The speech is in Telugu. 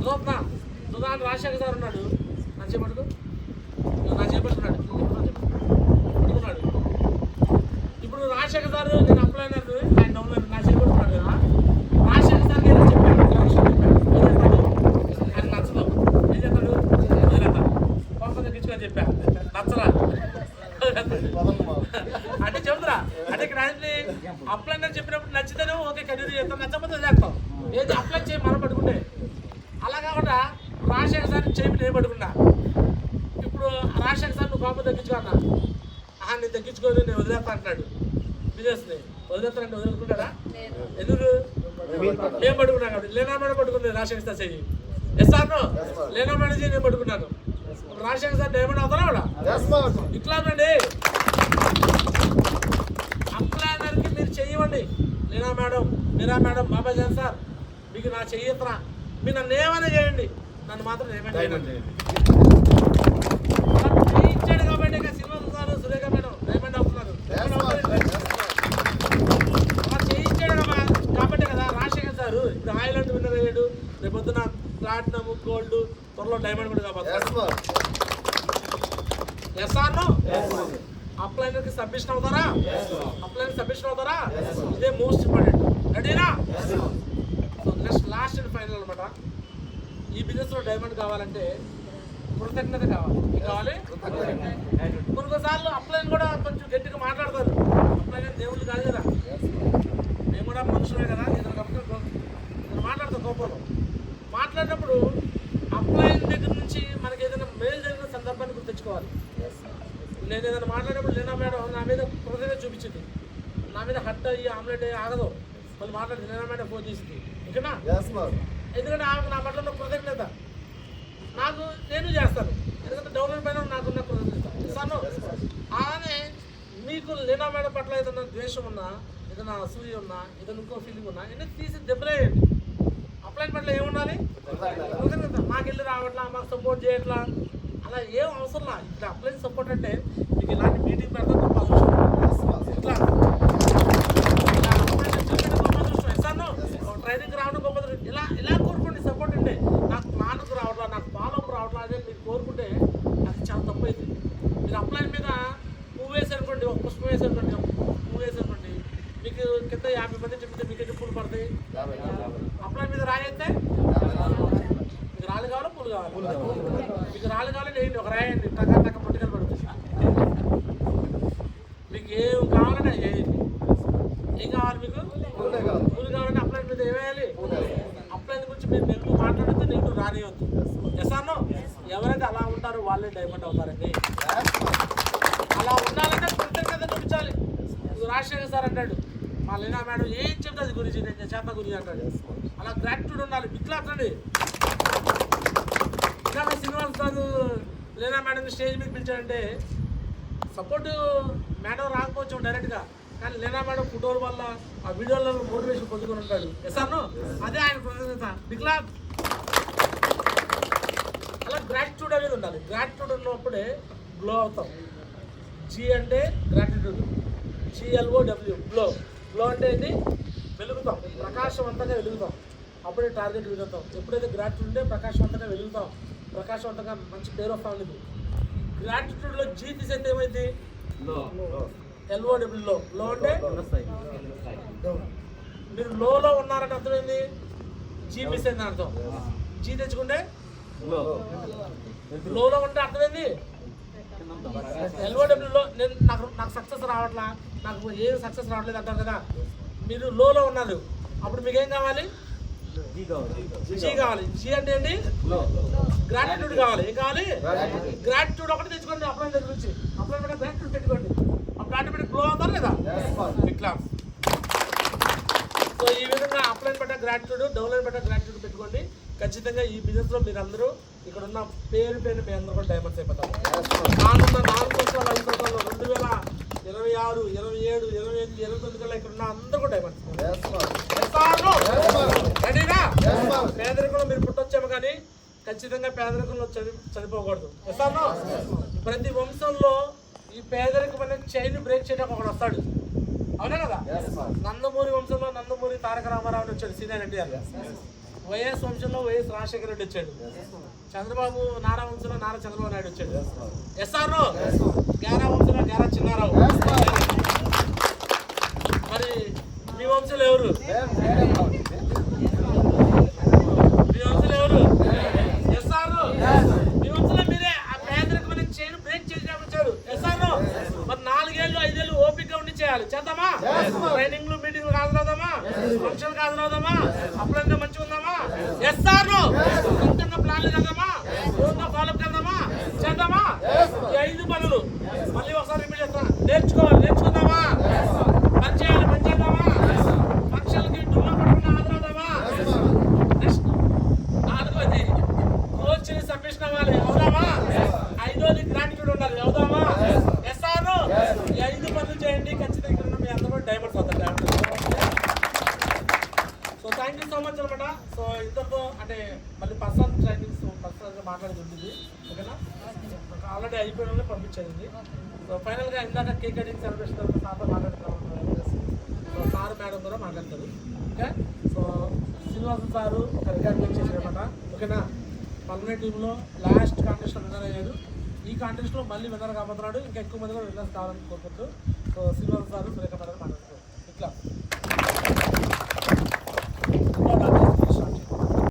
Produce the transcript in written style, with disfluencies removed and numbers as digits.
అదొద్దా సుధాన్ రాజశేఖర్ సార్ ఉన్నాడు, నా చేపట్టుకు నా చేపట్టుకున్నాడు పట్టుకున్నాడు. ఇప్పుడు రాజశేఖర్ సార్ నేను అప్లై అయినారు, ఆయన డౌన్లైన్ నా చేపట్టుకున్నాడు కదా. రాజశేఖర్ సార్కి ఏదో చెప్పాడు, ఆయన నచ్చదు. ఏం చెప్తాడు? వదిలేస్తాడు. పంప తగ్గించుకొని చెప్పా, నచ్చరా అంటే చెబుతురా. అంటే ఇక్కడ అప్లై అని చెప్పినప్పుడు నచ్చితేనే ఓకే కంటిన్యూ చేస్తాం, నచ్చకపోతే వదిలేస్తాం. ఏది అప్లై చేయి మనం పట్టుకుంటే. అలా కాకుండా రాజశేఖర్ సార్ చేయి నేను పట్టుకున్నా. ఇప్పుడు రాజశేఖర్ సార్ నువ్వు కోపం తగ్గించుకున్నా, నేను తగ్గించుకోదు నేను వదిలేస్తా అంటున్నాడు. బిజినెస్ని వదిలేస్తానంటే వదులుకుంటాడా? ఎందుకు? నేను పట్టుకున్నా కాబట్టి. లేనా మేడం పట్టుకుంది రాజశేఖర్ సార్ చెయ్యి. ఎస్ఆర్ను లేనా మేడం చెయ్యి నేను పట్టుకున్నాను. రాజశేఖర్ సార్ డైమండ్ అవుతారా వాడా? ఇట్లానండి అప్లైనర్కి మీరు చెయ్యండి. లేనా మేడం, మీరా మేడం, బాబాయ్ జాన్ సార్ మీకు నా చెయ్యత్రా, మీరు నన్ను ఏమైనా చేయండి, నన్ను మాత్రం ఏమైనా చేయండి. చేయించాడు కాబట్టి ఇక Srinivasa sir, Surekha madam diamond అవుతున్నారు. అలా చేయించాడు కాబట్టి కదా రాజశేఖర్ సార్ ఇప్పుడు ఐలాండ్ విన్నర్ అయ్యాడు. రేపు పొద్దున ప్లాటినం, గోల్డ్, త్వరలో డైమండ్ కూడా కాబట్టి. ఎస్ఆర్ను అప్లైనర్కి సబ్మిషన్ అవుతారా? అప్లైనర్ సబ్మిషన్ అవుతారా? ఇదే మోస్ట్ ఇంపార్టెంట్. రెడీనా? So next last and final అనమాట. ఈ బిజినెస్లో డైమండ్ కావాలంటే కృతజ్ఞత కావాలి. ఏం కావాలి? కొన్నిసార్లు అప్లైన్ కూడా కొంచెం గట్టిగా మాట్లాడతారు. అప్లైన్ దేవుళ్ళు కాదు కదా, మేము కూడా మనుషులే కదా. ఇతను మాట్లాడతాం కోపంలో. మాట్లాడినప్పుడు అప్లైన్ దగ్గర నుంచి మనకి ఏదైనా మేలు జరిగిన సందర్భాన్ని గుర్తించుకోవాలి. నేను ఏదైనా మాట్లాడినప్పుడు లేనా మేడం నా మీద కృతజ్ఞత చూపించింది, నా మీద హట్ అయ్యి ఆమ్లెట్ అయ్యి ఆగదు, మళ్ళీ మాట్లాడింది లేనా మేడం ఫోన్ చేసింది. ఓకేనా? ఎందుకంటే ఆమెకు నా పట్ల కృతజ్ఞత నాకు నేను చేస్తాను. ఎందుకంటే డౌన్లోడ్ పైన నాకున్న కృతజ్ఞత ఇస్తాను. అలానే మీకు లేనా మేడం పట్ల ఏదైనా ద్వేషం ఉన్నా, ఏదైనా అసూయ ఉన్నా, ఏదైనా ఇంకో ఫీలింగ్ ఉన్నా ఇవన్నీ తీసి దెబ్బలేయండి. అప్లైన్ పట్ల ఏముండాలి? కృతజ్ఞత. మాకు వెళ్ళి రావట్లా, మాకు సపోర్ట్ చేయట్లా, అలా ఏం అవసరం లా. ఇట్లా అప్లైన్ సపోర్ట్ అంటే మీకు ఇలాంటి మీటింగ్ పెడతా గొప్ప అదృష్టం. ఇట్లా ఇస్తాను, ట్రైనింగ్ రావడం గొప్ప. ఇలా కోరుకోండి సపోర్ట్ అంటే. నాకు ప్లాన్కు రావట్లా, నాకు ఫాలోఅప్ రావట్లా అదే మీరు కోరుకుంటే అది చాలా తప్పు అవుతుంది. మీరు అప్లైన్ మీద పువ్వు వేసి అనుకోండి, ఒక పుష్పం వేసి అనుకోండి, పువ్వు వేసి అనుకోండి, మీకు కింద 50 మంది చెప్తే మీకు ఎన్ని పూలు పడతాయి? అప్లైన్ మీద రాయితే మీకు రాళ్ళు కావాలా పూలు కావాలి? మీకు రాళ్ళు కావాలంటే వేయండి, ఒక రాయండి, టక్క పొట్టుకలు పడుతుంది. మీకు ఏం కావాలంటే వేయండి. ఏం కావాలి మీకు? పూలు కావాలంటే అప్లైన్ మీద ఏమేయాలి? అప్లైన్ గురించి మీరు నెగిటివ్ మాట్లాడితే నెగిటివ్ రానివద్దు. ఎసాను ఎవరైతే అలా ఉంటారో వాళ్ళే డైమండ్ అవుతారండి. అలా ఉండాలంటే కృతజ్ఞత చూపించాలి. రాజశేఖర్ సార్ అంటాడు, మా లేనా మేడం ఏం చెప్తుంది గురించి నేను చేత గురించి అంటాడు. అలా గ్రాటిట్యూడ్ ఉండాలి. ఇట్లా అట్లండి. ఇలా శ్రీనివాస సార్ లేనా మేడం స్టేజ్ మీద పిలిచాడంటే సపోర్ట్ మేడం రాకపోవచ్చు డైరెక్ట్గా, కానీ లేనా మేడం ఫోటోల వల్ల ఆ వీడియోలలో మోటివేషన్ పొందుకొని ఉంటాడు. ఎసాను అదే ఆయన కృతజ్ఞత. ఇట్లా అలా గ్రాటిట్యూడ్ అనేది ఉండాలి. గ్రాటిట్యూడ్ ఉన్నప్పుడే గ్లో అవుతాం. జీ అంటే గ్రాటిట్యూడ్, GLOW గ్లో. గ్లో అంటే ఏంటి? వెలుగుతాం, ప్రకాశవంతంగా వెలుగుతాం. అప్పుడే టార్గెట్ వెలుగుతాం. ఎప్పుడైతే గ్రాటిట్యూడ్ ఉంటే ప్రకాశవంతంగా వెలుగుతాం, ప్రకాశవంతంగా మంచి పేరు వస్తాం. గ్రాటిట్యూడ్లో జీ తీసేస్తే ఏమైంది? LOW లో. లో అంటే మీరు లోలో ఉన్నారని అర్థమైంది. జీ మిస్ అయింది అర్థం. జీ తెచ్చుకుంటే లోలో ఉంటే అర్థమైంది. LOW లో నేను నాకు సక్సెస్ రావట్లా, నాకు ఏం సక్సెస్ రావట్లేదు అంటారు కదా. మీరు లోలో ఉన్నారు, అప్పుడు మీకేం కావాలి? జీ కావాలి. జీ అంటే ఏంటి? గ్రాటిట్యూడ్ కావాలి. ఏం కావాలి? గ్రాటిట్యూడ్ ఒకటి తెచ్చుకోండి. అప్లైన్ దగ్గర నుంచి అప్లైన్ మీద గ్రాటిట్యూడ్ పెట్టుకోండి. అప్పుడు ఆటోమేటిక్ గ్లో అవుతారు లేదా? ఇట్లా. సో ఈ విధంగా అప్లైన్ పట్ల గ్రాటిట్యూడ్, డౌన్లైన్ పట్ల గ్రాటిట్యూడ్ పెట్టుకోండి. ఖచ్చితంగా ఈ బిజినెస్లో మీరందరూ ఇక్కడ ఉన్న పేరు మీ అందరూ కూడా డైమండ్స్ అయిపోతారు. నాలుగు 4 సంవత్సరాలు 2026, 27, 28, 29 కల్లా ఇక్కడ ఉన్న అందరూ కూడా డైమండ్స్. రెడీనా? పేదరికంలో మీరు పుట్టొచ్చాము కానీ ఖచ్చితంగా పేదరికంలో చనిపోకూడదు. ప్రతి వంశంలో ఈ పేదరికం అనే చైన్ బ్రేక్ చేయడానికి ఒకడు వస్తాడు. అవునా కదా? నందమూరి వంశంలో నందమూరి తారక రామారావు వచ్చాడు, సీనియర్ ఎన్టీఆర్. వైఎస్ వంశంలో వైఎస్ రాజశేఖర రెడ్డి వచ్చాడు, చంద్రబాబు నారా వంశంలో నారా చంద్రబాబు నాయుడు వచ్చాడు. ఎస్ఆర్ గారా వంశంలో గారా చిన్నారావు. మరి మీ వంశంలో ఎవరు? మీ వంశంలో ఎవరు? ఎస్ఆర్. మీ వంశంలో మీరే ఆ పేదరికమైన చైన్ బ్రేక్ చేసినప్పుడు వచ్చారు ఎస్ఆర్. మరి 4 ఏళ్ళు 5 ఏళ్ళు ఓపిక ఉండి చేయాలి. చేద్దామా? ట్రైనింగ్లు మీటింగ్లు హాజరవుదామా? ఫంక్షన్లకు హాజరవుదామా? అప్పుడంతా మంచిగా ఉందామా? ఎస్ఆర్ సొంతంగా ప్లాన్లు చేద్దామా? ఓన్గా ఫాలోఅప్ చేద్దామా? చేద్దామా? ఈ 5 పనులు మళ్ళీ ఒకసారి రిపీట్ చేస్తాం. నేర్చుకుందామా? పని చేయాలి, పని చేద్దామా? ఫంక్షన్లకి డుమ్మా పడకుండా హాజరవుదామా? నెక్స్ట్ 4వది కోచ్ని సబ్మిషన్ అవ్వాలి. అవుదామా? 5వది గ్రాటిట్యూడ్ ఉండాలి. అవుదామా? ఎస్ఆర్ ఈ 5 పనులు చేయండి. ఖచ్చితంగా ఇక్కడ మీ అందరూ డైమండ్స్ అవుతారు. So thank you so much అనమాట. సో ఇంతతో అంటే మళ్ళీ పర్సనల్ ట్రైనింగ్స్ పర్సనల్గా మాట్లాడేది ఉంటుంది. ఓకేనా? ఆల్రెడీ అయిపోయిన వాళ్ళే పంపించేది. సో ఫైనల్గా ఇందాక కేక్ కటింగ్ సెలబ్రేషన్ తర్వాత సార్తో మాట్లాడుతున్నాం. సో సార్ మేడం కూడా మాట్లాడతారు. ఓకే? సో శ్రీనివాసన్ సారు ఒక రికార్డ్ బ్రేక్ చేశారనమాట. ఓకేనా? పల్మనే టీంలో లాస్ట్ కాంటెస్ట్లో విన్నర్ అయ్యారు. ఈ కాంటెస్ట్లో మళ్ళీ విన్నర్ కాబోతున్నాడు. ఇంకా ఎక్కువ మంది కూడా విన్నర్స్ కావాలని కోరుకుంటూ so Srinivasan sir Surekha madam మాట్లాడుతున్నారు. ఇట్లా